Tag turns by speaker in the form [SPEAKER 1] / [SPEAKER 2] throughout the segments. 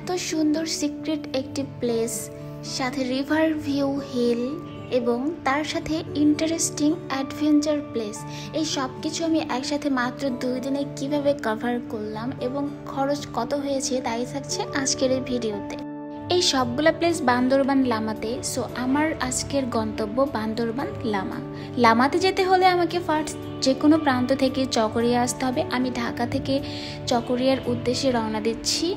[SPEAKER 1] এত সুন্দর সিক্রেট একটি প্লেস, সাথে রিভার ভিউ হিল এবং তার সাথে ইন্টারেস্টিং অ্যাডভেঞ্চার প্লেস, এই সব কিছু আমি একসাথে মাত্র 2 দিনে কিভাবে কভার করলাম এবং খরচ কত হয়েছে তাই থাকছে আজকের এই ভিডিওতে। এই সবগুলা প্লেস বান্দরবান লামাতে। সো আমার আজকের গন্তব্য বান্দরবান লামা। লামাতে যেতে হলে আমাকে ফার্স্ট যে কোনো প্রান্ত থেকে চকরিয়া আসতে হবে। আমি ঢাকা থেকে চকরিয়ার উদ্দেশ্যে রওনা দিচ্ছি।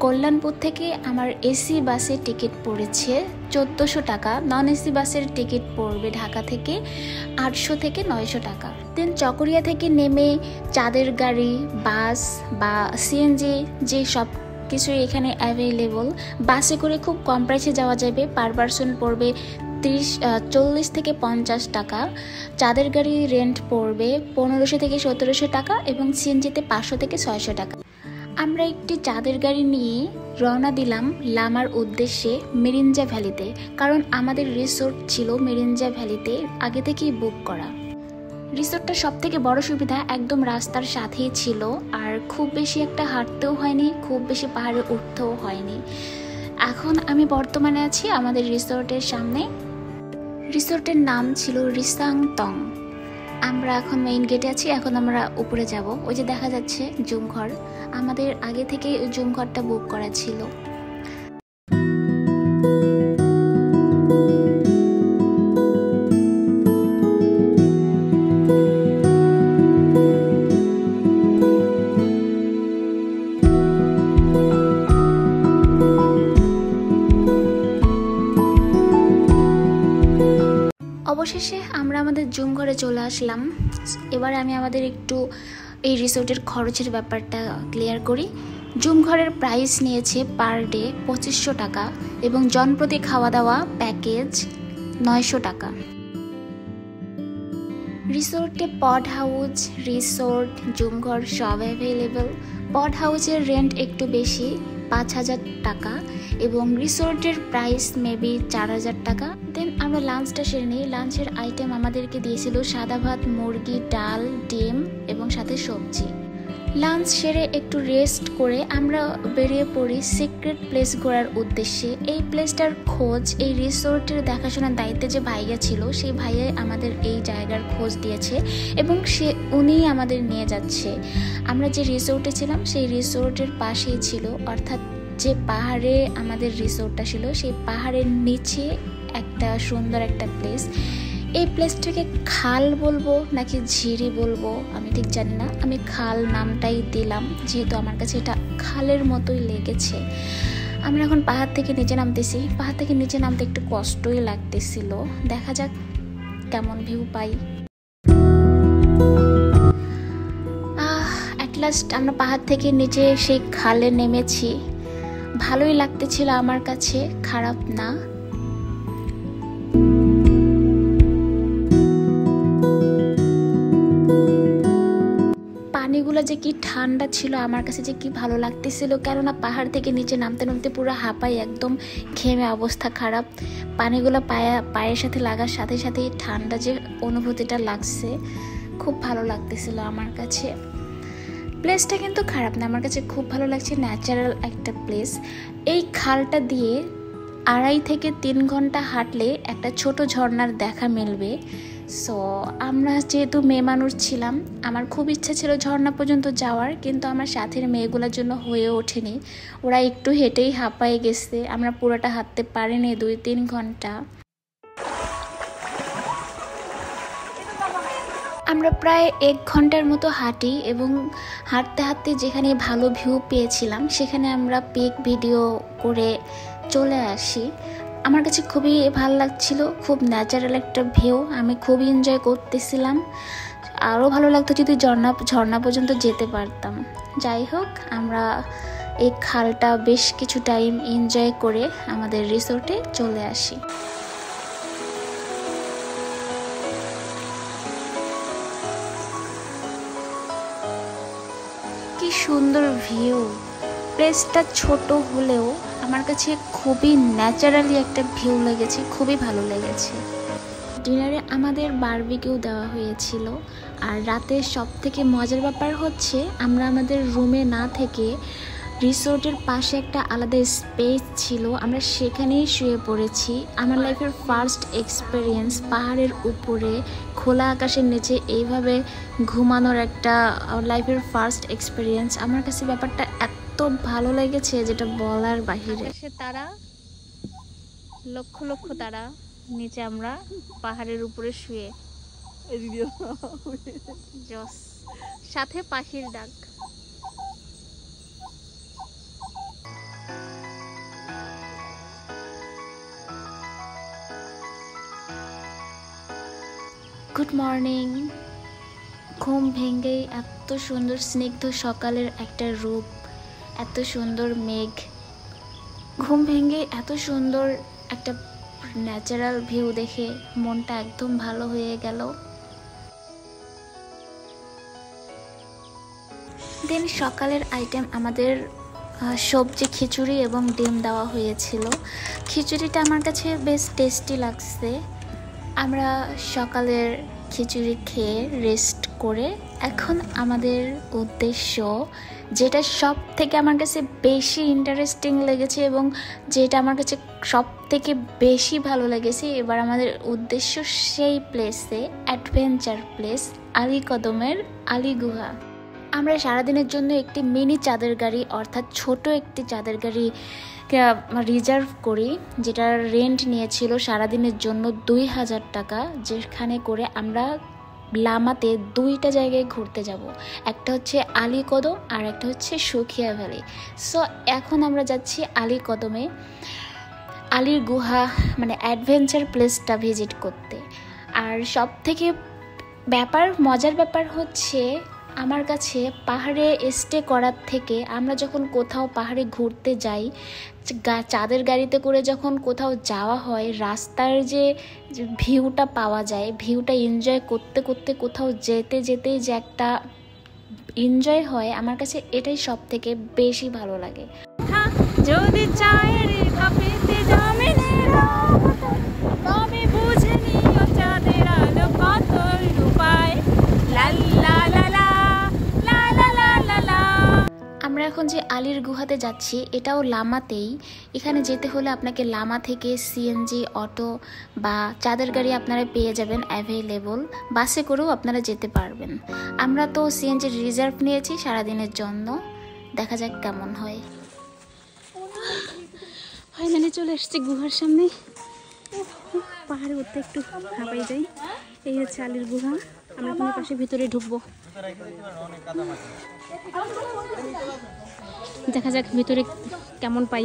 [SPEAKER 1] কল্যাণপুর থেকে আমার এসি বাসের টিকিট পড়েছে 1400 টাকা, নন এসি বাসের টিকিট পড়বে ঢাকা থেকে 800 থেকে 900 টাকা। দেন চকরিয়া থেকে নেমে চাঁদের গাড়ি, বাস বা সিএনজি যে সব কিছু এখানে অ্যাভেলেবল, বাসে করে খুব কম প্রাইসে যাওয়া যাবে। পার পারসন পড়বে 40 থেকে 50 টাকা। চাঁদের গাড়ি রেন্ট পড়বে 1500 থেকে 1700 টাকা এবং সিএনজিতে 500 থেকে 600 টাকা। আমরা একটি চাঁদের গাড়ি নিয়ে রওনা দিলাম লামার উদ্দেশ্যে মেরিঞ্জা ভ্যালিতে, কারণ আমাদের রিসোর্ট ছিল মেরিঞ্জা ভ্যালিতে আগে থেকেই বুক করা। রিসোর্টটা সব থেকে বড় সুবিধা একদম রাস্তার সাথেই ছিল, আর খুব বেশি একটা হাঁটতেও হয়নি, খুব বেশি পাহাড়ে উঠতেও হয়নি। এখন আমি বর্তমানে আছি আমাদের রিসোর্টের সামনে। রিসোর্টের নাম ছিল রিসাং টং। আমরা এখন মেইন গেটে আছি, এখন আমরা উপরে যাব। ওই যে দেখা যাচ্ছে জুম ঘর, আমাদের আগে থেকে জুম ঘরটা বুক করা ছিল। অবশেষে আমরা আমাদের জুম ঘরে চলে আসলাম। এবার আমি আমাদের একটু এই রিসোর্টের খরচের ব্যাপারটা ক্লিয়ার করি। জুম ঘরের প্রাইস নিয়েছে পার ডে 2500 টাকা এবং জনপ্রতি খাওয়া দাওয়া প্যাকেজ 900 টাকা। রিসোর্টে পড হাউস, রিসোর্ট, জুম ঘর সব অ্যাভেলেবল। পড হাউসের রেন্ট একটু বেশি, 5000 টাকা এবং রিসোর্টের প্রাইস মেবি 4000 টাকা। দেন আমরা লাঞ্চটা সেরে নিই। লাঞ্চের আইটেম আমাদেরকে দিয়েছিল সাদা ভাত, মুরগি, ডাল, ডিম এবং সাথে সবজি। লাঞ্চ সেরে একটু রেস্ট করে আমরা বেরিয়ে পড়ি সিক্রেট প্লেস ঘোরার উদ্দেশ্যে। এই প্লেসটার খোঁজ এই রিসোর্টের দেখাশোনার দায়িত্বে যে ভাইয়া ছিল, সেই ভাইয়া আমাদের এই জায়গার খোঁজ দিয়েছে এবং উনিই আমাদের নিয়ে যাচ্ছে। আমরা যে রিসোর্টে ছিলাম সেই রিসোর্টের পাশেই ছিল, অর্থাৎ যে পাহাড়ে আমাদের রিসোর্টটা ছিল সেই পাহাড়ের নিচে একটা সুন্দর একটা প্লেস। এই প্লেসটাকে খাল বলবো নাকি ঝিরি বলবো আমি ঠিক জানি না, আমি খাল নামটাই দিলাম যেহেতু আমার কাছে এটা খালের মতোই লেগেছে। আমরা এখন পাহাড় থেকে নিচে নামতেছি। পাহাড় থেকে নিচে নামতে একটু কষ্টই লাগতেছিল, দেখা যাক কেমন ভিউ পাই। অ্যাট লাস্ট আমরা পাহাড় থেকে নিচে সেই খালে নেমেছি। ভালোই লাগতেছিল আমার কাছে, খারাপ না। পানিগুলো যে কি ঠান্ডা ছিল, আমার কাছে যে কি ভালো লাগতেছিল, কেননা পাহাড় থেকে নিচে নামতে নামতে পুরো হাঁপাই, একদম ঘেমে অবস্থা খারাপ। পানিগুলো পায়ের সাথে লাগার সাথে সাথে ঠান্ডা যে অনুভূতিটা লাগছে, খুব ভালো লাগতেছিল আমার কাছে। প্লেসটা কিন্তু খারাপ না, আমার কাছে খুব ভালো লাগছে, ন্যাচারাল একটা প্লেস। এই খালটা দিয়ে 2.5 থেকে 3 ঘন্টা হাঁটলে একটা ছোট ঝর্ণার দেখা মিলবে। সো আমরা যেহেতু মেয়ে মানুষ ছিলাম, আমার খুব ইচ্ছা ছিল ঝর্ণা পর্যন্ত যাওয়ার, কিন্তু আমার সাথের মেয়েগুলোর জন্য হয়ে ওঠেনি। ওরা একটু হেঁটেই হাঁপায়ে গেছে, আমরা পুরোটা হাঁটতে পারিনি 2-3 ঘন্টা। আমরা প্রায় 1 ঘন্টার মতো হাঁটি এবং হাঁটতে হাঁটতে যেখানে ভালো ভিউ পেয়েছিলাম সেখানে আমরা পিক ভিডিও করে চলে আসি। আমার কাছে খুবই ভালো লাগছিল, খুব ন্যাচারাল একটা ভিউ, আমি খুবই এনজয় করতেছিলাম। আরও ভালো লাগতো যদি ঝর্ণা পর্যন্ত যেতে পারতাম। যাই হোক, আমরা এই খালটা বেশ কিছু টাইম এনজয় করে আমাদের রিসোর্টে চলে আসি। কি সুন্দর ভিউ! প্লেসটা ছোট হলেও আমার কাছে খুবই ন্যাচারালি একটা ভিউ লেগেছে, খুবই ভালো লেগেছে। ডিনারে আমাদের বারবিকিউ দেওয়া হয়েছিল, আর রাতে সব থেকে মজার ব্যাপার হচ্ছে আমরা আমাদের রুমে না থেকে রিসোর্টের পাশে একটা আলাদা স্পেস ছিল, আমরা সেখানেই শুয়ে পড়েছি। আমার লাইফের ফার্স্ট এক্সপিরিয়েন্স পাহাড়ের উপরে খোলা আকাশের নিচে এইভাবে ঘুমানোর একটা লাইফের ফার্স্ট এক্সপিরিয়েন্স। আমার কাছে ব্যাপারটা এত ভালো লেগেছে যেটা বলার বাহিরে। তারা লক্ষ লক্ষ তারা, নিচে আমরা পাহাড়ের উপরে শুয়ে, জস সাথে পাখির ডাক। Good morning. ঘুম ভেঙেই এত সুন্দর স্নিগ্ধ সকালের একটা রূপ, এত সুন্দর মেঘ, ঘুম ভেঙে এত সুন্দর একটা ন্যাচারাল ভিউ দেখে মনটা একদম ভালো হয়ে গেল। দেন সকালের আইটেম আমাদের সবজি খিচুড়ি এবং ডিম দেওয়া হয়েছিল। খিচুড়িটা আমার কাছে বেশ টেস্টি লাগছে। আমরা সকালের খিচুড়ি খেয়ে রেস্ট করে এখন আমাদের উদ্দেশ্য, যেটা সব থেকে আমার কাছে বেশি ইন্টারেস্টিং লেগেছে এবং যেটা আমার কাছে সব থেকে বেশি ভালো লেগেছে, এবার আমাদের উদ্দেশ্য সেই প্লেসে, অ্যাডভেঞ্চার প্লেস আলীকদমের আলী গুহা। আমরা সারাদিনের জন্য একটি মিনি চাঁদের গাড়ি অর্থাৎ ছোট একটি চাঁদের গাড়ি রিজার্ভ করি, যেটা রেন্ট নিয়েছিল সারাদিনের জন্য 2000 টাকা, যেখানে করে আমরা লামাতে দুইটা জায়গায় ঘুরতে যাব। একটা হচ্ছে আলীকদম আর একটা হচ্ছে সুখিয়া ভ্যালি। সো এখন আমরা যাচ্ছি আলীকদমে, আলীর গুহা মানে অ্যাডভেঞ্চার প্লেসটা ভিজিট করতে। আর সব থেকে মজার ব্যাপার হচ্ছে আমার কাছে পাহাড়ে স্টে করার থেকে আমরা যখন কোথাও পাহাড়ে ঘুরতে যাই, চাঁদের গাড়িতে করে যখন কোথাও যাওয়া হয়, রাস্তার যে ভিউটা পাওয়া যায়, ভিউটা এনজয় করতে করতে কোথাও যেতে যেতেই যে একটা এনজয় হয়, আমার কাছে এটাই সব থেকে বেশি ভালো লাগে। যদি চায়ের কাপেতে জামে তবে বুঝে নিও চাঁদের আলো কত রূপায়, লা লা লা লা। আমরা এখন যে আলীর গুহাতে যাচ্ছি এটাও লামাতেই। এখানে যেতে হলে আপনাকে লামা থেকে সিএনজি, অটো বা চাঁদের গাড়ি আপনারা পেয়ে যাবেন অ্যাভেলেবল। বাসে করেও আপনারা যেতে পারবেন। আমরা তো সিএনজি রিজার্ভ নিয়েছি সারাদিনের জন্য, দেখা যাক কেমন হয়।
[SPEAKER 2] ফাইনালি চলে এসেছি গুহার সামনে। পাহাড়ে উঠতে একটু হাঁপাই যাই। এই হচ্ছে আলীর গুহা। আমরা এখন পাশে ভিতরে ঢুকবো, দেখা যাক ভিতরে কেমন পাই।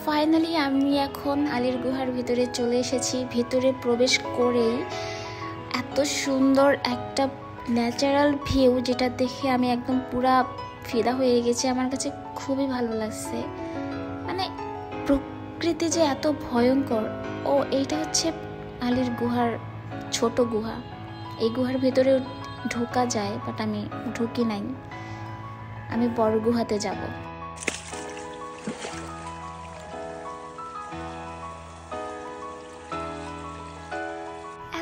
[SPEAKER 1] ফাইনালি আমি এখন আলীর গুহার ভিতরে চলে এসেছি। ভিতরে প্রবেশ করেই এত সুন্দর একটা ন্যাচারাল ভিউ, যেটা দেখে আমি একদম পুরা ফিদা হয়ে গেছি। আমার কাছে খুবই ভালো লাগছে। মানে প্রকৃতি যে এত ভয়ঙ্কর। ও এইটা হচ্ছে আলীর গুহার ছোট গুহা। এই গুহার ভিতরে ঢোকা যায়, বাট আমি ঢুকি নাই। আমি বড় গুহাতে যাব।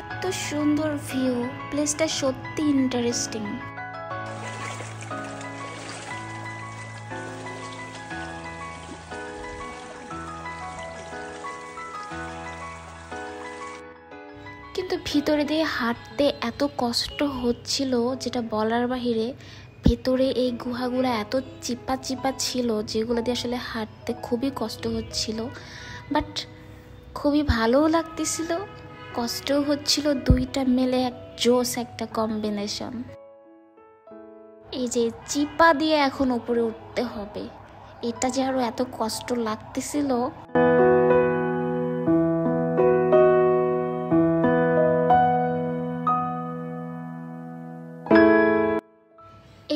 [SPEAKER 1] এত সুন্দর ভিউ, প্লেসটা সত্যি ইন্টারেস্টিং। কিন্তু ভিতরে দিয়ে হাঁটতে এত কষ্ট হচ্ছিল যেটা বলার বাহিরে। ভেতরে এই গুহাগুলো এত চিপা চিপা ছিল যেগুলো দিয়ে আসলে হাঁটতে খুবই কষ্ট হচ্ছিল, বাট খুবই ভালোও লাগতেছিল, কষ্টও হচ্ছিল। দুইটা মিলে এক জোস একটা কম্বিনেশন। এই যে চিপা দিয়ে এখন উপরে উঠতে হবে, এটা যে আরো এত কষ্ট লাগতেছিল।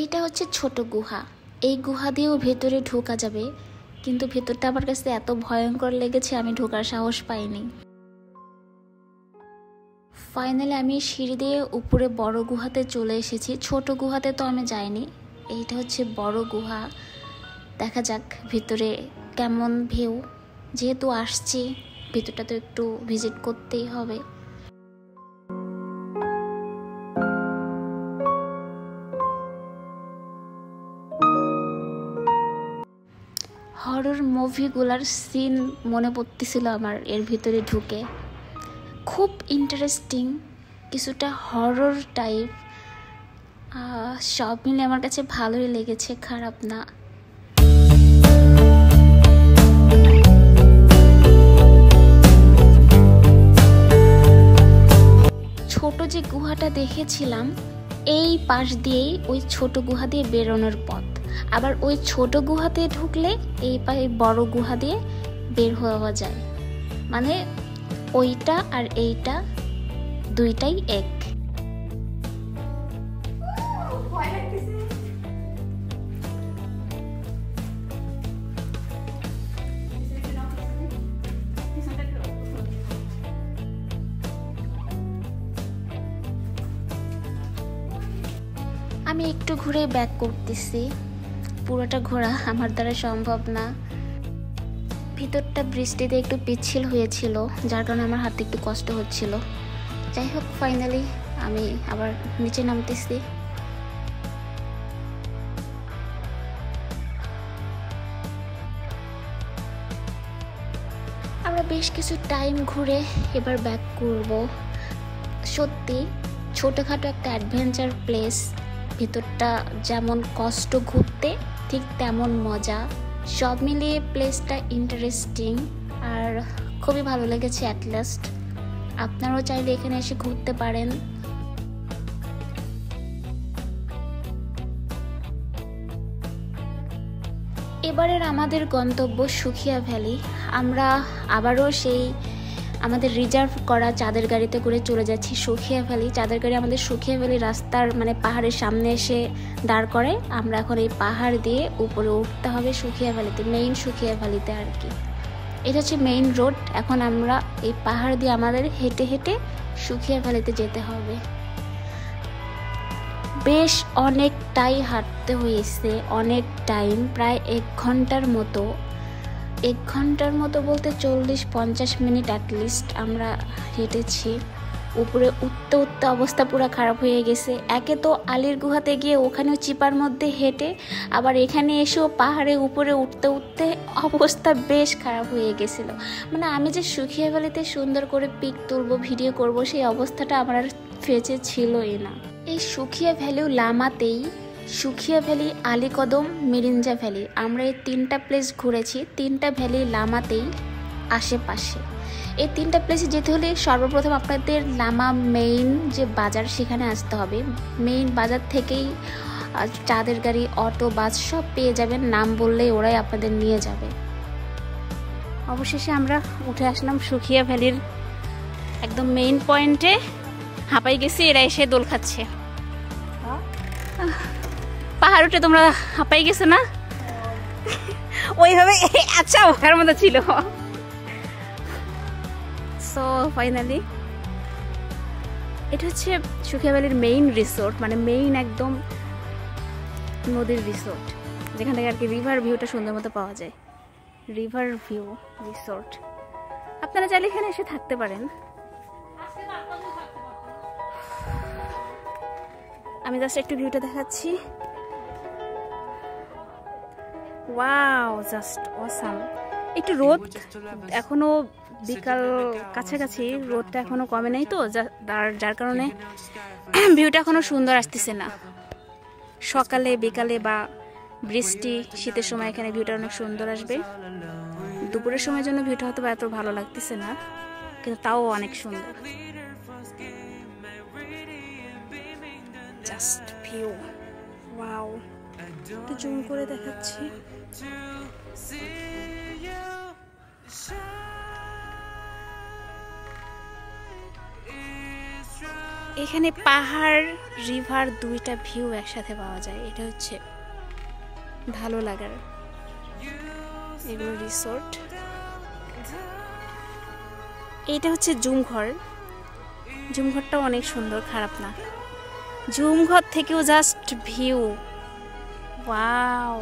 [SPEAKER 1] এইটা হচ্ছে ছোট গুহা। এই গুহা দিয়েও ভেতরে ঢোকা যাবে, কিন্তু ভেতরটা আমার কাছে এত ভয়ঙ্কর লেগেছে আমি ঢোকার সাহস পাইনি। ফাইনালি আমি সিঁড়ি দিয়ে উপরে বড় গুহাতে চলে এসেছি। ছোট গুহাতে তো আমি যাইনি, এইটা হচ্ছে বড় গুহা। দেখা যাক ভিতরে কেমন ভিউ, যেহেতু আসছি ভিতরটা তো একটু ভিজিট করতেই হবে। হরর মুভিগুলার সিন মনে পড়তেছিল আমার এর ভিতরে ঢুকে। খুব ইন্টারেস্টিং, কিছুটা হরর টাইপ, সব মিলে আমার কাছে ভালোই লেগেছে, খারাপ না। ছোট যে গুহাটা দেখেছিলাম এই পাশ দিয়েই ওই ছোট গুহা দিয়ে বেরোনোর পথ, আবার ওই ছোট গুহাতে ঢুকলে এই বড় গুহা দিয়ে বের হওয়া যায়, মানে ওইটা আর এইটা দুইটাই এক। আমি একটু ঘুরে ব্যাক করতেছি, পুরোটা ঘোরা আমার দ্বারা সম্ভব না। ভিতরটা বৃষ্টিতে একটু পিচ্ছিল হয়েছিল, যার কারণে আমার হাতে একটু কষ্ট হচ্ছিল। যাই হোক, ফাইনালি আমি আবার নিচে নামতেছি। আমরা বেশ কিছু টাইম ঘুরে এবার ব্যাক করব। সত্যি ছোটোখাটো একটা অ্যাডভেঞ্চার প্লেস, ভিতরটা যেমন কষ্ট ঘুরতে ঠিক তেমন মজা, সব মিলিয়ে প্লেসটা ইন্টারেস্টিং আর খুবই ভালো লেগেছে। অ্যাট লাস্ট আপনারাও চাইলে এখানে এসে ঘুরতে পারেন। এবারের আমাদের গন্তব্য সুখিয়া ভ্যালি। আমরা আবারও সেই আমাদের রিজার্ভ করা চাঁদের গাড়িতে করে চলে যাচ্ছি সুখিয়া ভ্যালি। চাঁদের গাড়ি আমাদের সুখিয়া ভ্যালি রাস্তার মানে পাহাড়ের সামনে এসে দাঁড় করে। আমরা এখন এই পাহাড় দিয়ে উপরে উঠতে হবে সুখিয়া ভ্যালিতে, মেইন সুখিয়া ভ্যালিতে আর কি। এটা হচ্ছে মেইন রোড। এখন আমরা এই পাহাড় দিয়ে আমাদের হেঁটে হেঁটে সুখিয়া ভ্যালিতে যেতে হবে। বেশ অনেকটাই হাঁটতে হয়েছে, অনেক টাইম, প্রায় 1 ঘন্টার মতো। 1 ঘন্টার মতো বলতে 40-50 মিনিট অ্যাটলিস্ট আমরা হেঁটেছি। উপরে উঠতে উঠতে অবস্থা পুরো খারাপ হয়ে গেছে। একে তো আলীর গুহাতে গিয়ে ওখানেও চিপার মধ্যে হেঁটে, আবার এখানে এসেও পাহাড়ে উপরে উঠতে উঠতে অবস্থা বেশ খারাপ হয়ে গেছিল। মানে আমি যে সুখিয়া ভ্যালিতে সুন্দর করে পিক তুলবো, ভিডিও করব, সেই অবস্থাটা আমার আর ফেঁচে ছিলই না। এই সুখিয়া ভ্যালি লামাতেই, সুখিয়া ভ্যালি, আলীকদম, মিরিঞ্জা ভ্যালি, আমরা এই 3টা প্লেস ঘুরেছি। 3টা ভ্যালি লামাতেই আশেপাশে। এই 3টা প্লেসে যেতে হলে সর্বপ্রথম আপনাদের লামা মেইন যে বাজার সেখানে আসতে হবে। মেইন বাজার থেকেই চাঁদের গাড়ি, অটো, বাস সব পেয়ে যাবেন, নাম বললেই ওরাই আপনাদের নিয়ে যাবে। অবশেষে আমরা উঠে আসলাম সুখিয়া ভ্যালির একদম মেইন পয়েন্টে। হাঁপাই গেছি, এরা এসে দোল খাচ্ছে। পাহাড় উঠে তোমরা হাঁপাই গেছো না? ওইভাবে আচ্ছা ওখার মতো ছিল। সো ফাইনালি এটা হচ্ছে সুখিয়া ভ্যালির মেইন রিসোর্ট, মানে মেইন একদম নদীর রিসোর্ট, যেখান থেকে আর কি রিভার ভিউটা সুন্দর মতো পাওয়া যায়। রিভার ভিউ রিসোর্ট, আপনারা চাইলে এখানে এসে থাকতে পারেন। আমি জাস্ট একটু ভিউটা দেখাচ্ছি। Wow, just awesome. একটু রোদ এখনো বিকাল কাছাকাছি, রোদটা এখনো কমে নাই তো, যার কারণে ভিউটা এখনো সুন্দর আসতেছে না। সকালে বিকালে বা বৃষ্টি শীতের সময় এখানে ভিউটা অনেক সুন্দর আসবে। দুপুরের সময়ের জন্য ভিউটা হয়তো এত ভালো লাগতেছে না, কিন্তু তাও অনেক সুন্দর। Just view, wow. একটু জুম করে দেখাচ্ছি। এখানে পাহাড়, রিভার, 2টা ভিউ একসাথে পাওয়া যায়। এটা হচ্ছে ভালো লাগার।
[SPEAKER 2] এগুলো রিসোর্ট। এইটা হচ্ছে জুমঘর। জুমঘরটাও অনেক সুন্দর, খারাপ না। জুমঘর থেকেও just view, wow.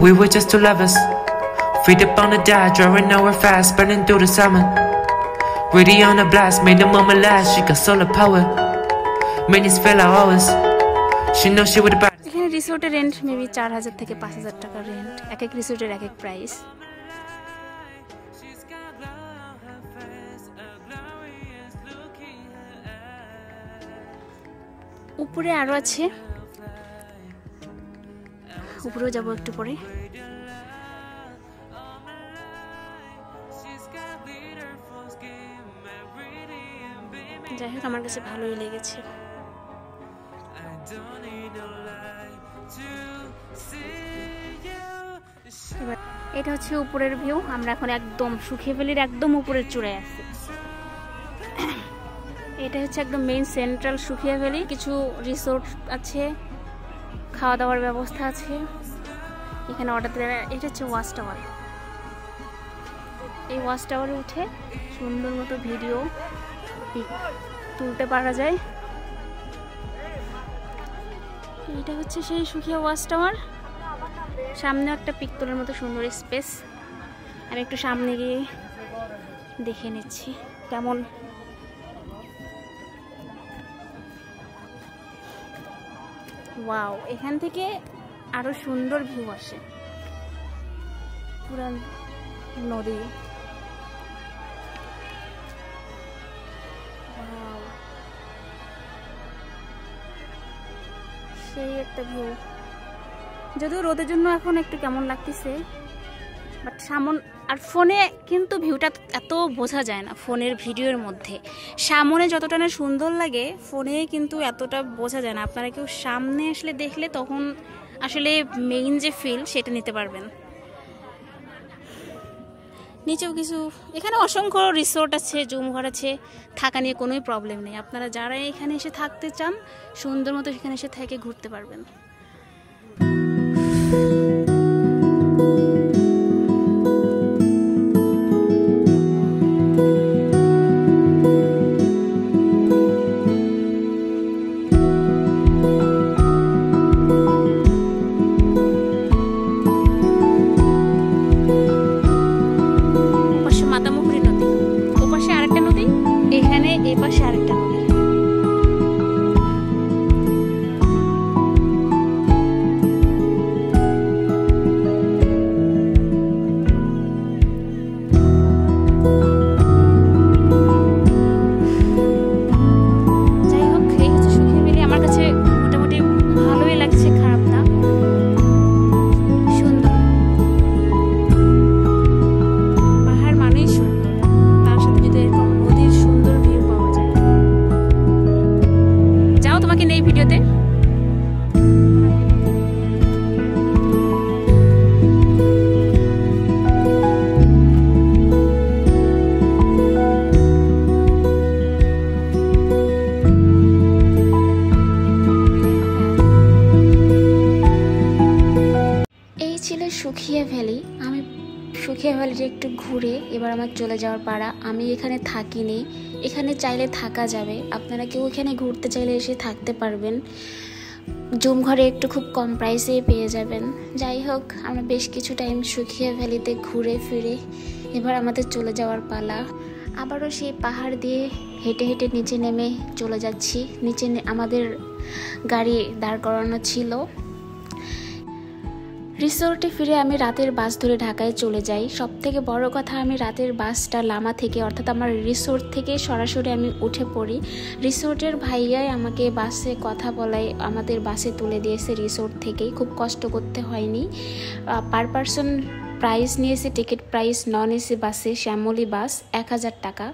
[SPEAKER 3] We were just two lovers, feet up on the dive, drawing our fast, burning through the summer. Ready on a blast, made the moment last. She got solar power, minutes feel like hours. She knows she would buy.
[SPEAKER 2] এখানে রিসোর্টের rent maybe 4000 থেকে 5000 টাকা rent. এক এক রিসোর্টের এক এক price. উপরে আরো আছে, উপরেও যাবো একটু পরে। যাই হোক, আমার কাছে ভালোই লেগেছে। এটা হচ্ছে উপরের ভিউ। আমরা এখন একদম সুখিয়া ভ্যালির একদম উপরের চূড়ায় আছি। এটা হচ্ছে একদম মেইন সেন্ট্রাল সুখিয়া ভ্যালি। কিছু রিসোর্ট আছে, খাওয়া দাওয়ার ব্যবস্থা আছে, এখানে অর্ডার দেওয়া। এটা হচ্ছে ওয়াচ টাওয়ার। এই ওয়াচ টাওয়ারে উঠে সুন্দর মতো ভিডিও তুলতে পারা যায়। এটা হচ্ছে সেই সুখিয়া ওয়াচ টাওয়ার। সামনে একটা পিক তোলার মতো সুন্দর স্পেস। আমি একটু সামনে গিয়ে দেখে নিচ্ছি কেমন। ওয়াও, এখান থেকে আরো সুন্দর ভিউ আসে, পুরো নদী। সেই একটা ভিউ। যদিও রোদের জন্য এখন একটু কেমন লাগতেছে, বাট আর ফোনে কিন্তু ভিউটা এত বোঝা যায় না। ফোনের ভিডিওর মধ্যে সামনে যতটা না সুন্দর লাগে, ফোনে কিন্তু এতটা বোঝা যায় না। আপনারা কেউ সামনে আসলে দেখলে তখন আসলে মেইন যে ফিল সেটা নিতে পারবেন। নিচেও কিছু, এখানে অসংখ্য রিসোর্ট আছে, জুমঘর আছে, থাকা নিয়ে কোনোই প্রবলেম নেই। আপনারা যারা এখানে এসে থাকতে চান, সুন্দর মতো এখানে এসে থেকে ঘুরতে পারবেন। এপাশে আরেকটা নদী। এই ভিডিওতে
[SPEAKER 1] এই ছিল সুখিয়া ভ্যালি। আমি সুখিয়া ভ্যালিটা একটু ঘুরে এবার আমার চলে যাওয়ার পাড়া। আমি এখানে থাকিনি, এখানে চাইলে থাকা যাবে। আপনারা কেউ এখানে ঘুরতে চাইলে এসে থাকতে পারবেন। জুমঘরে একটু খুব কম প্রাইসে পেয়ে যাবেন। যাই হোক, আমরা বেশ কিছু টাইম সুখিয়া ভ্যালিতে ঘুরে ফিরে এবার আমাদের চলে যাওয়ার পালা। আবারও সেই পাহাড় দিয়ে হেঁটে হেঁটে নিচে নেমে চলে যাচ্ছি। নিচে আমাদের গাড়ি দাঁড় করানো ছিল। রিসোর্টে ফিরে আমি রাতের বাস ধরে ঢাকায় চলে যাই। সবথেকে বড় কথা, আমি রাতের বাসটা লামা থেকে, অর্থাৎ আমার রিসোর্ট থেকে সরাসরি আমি উঠে পড়ি। রিসোর্টের ভাইয়াই আমাকে বাসে কথা বলায় আমাদের বাসে তুলে দিয়েছে রিসোর্ট থেকেই। খুব কষ্ট করতে হয়নি। পার পারসন প্রাইস নিয়েছে, টিকিট প্রাইস নন এসি বাসে, শ্যামলী বাস 1000 টাকা।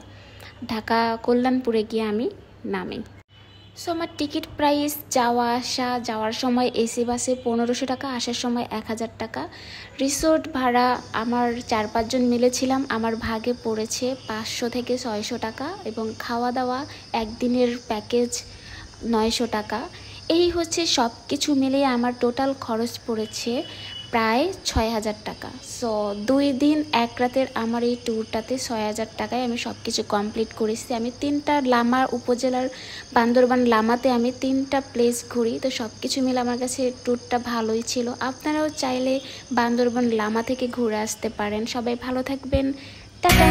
[SPEAKER 1] ঢাকা কল্যাণপুরে গিয়ে আমি নামি। সো আমার টিকিট প্রাইস যাওয়া আসা, যাওয়ার সময় এসি বাসে 1500 টাকা, আসার সময় 1000 টাকা। রিসোর্ট ভাড়া আমার 4-5 জন মিলেছিলাম, আমার ভাগে পড়েছে 500 থেকে 600 টাকা। এবং খাওয়া দাওয়া একদিনের প্যাকেজ 900 টাকা। এই হচ্ছে সব কিছু মিলিয়ে আমার টোটাল খরচ পড়েছে প্রায় ৬,০০০ টাকা। সো 2 দিন 1 রাতের আমার এই ট্যুরটাতে ৬,০০০ টাকায় আমি সব কিছু কমপ্লিট করেছি। আমি 3টা লামা উপজেলার বান্দরবান লামাতে আমি 3টা প্লেস ঘুরি। তো সব কিছু মিলে আমার কাছে ট্যুরটা ভালোই ছিল। আপনারাও চাইলে বান্দরবান লামা থেকে ঘুরে আসতে পারেন। সবাই ভালো থাকবেন, টাটা।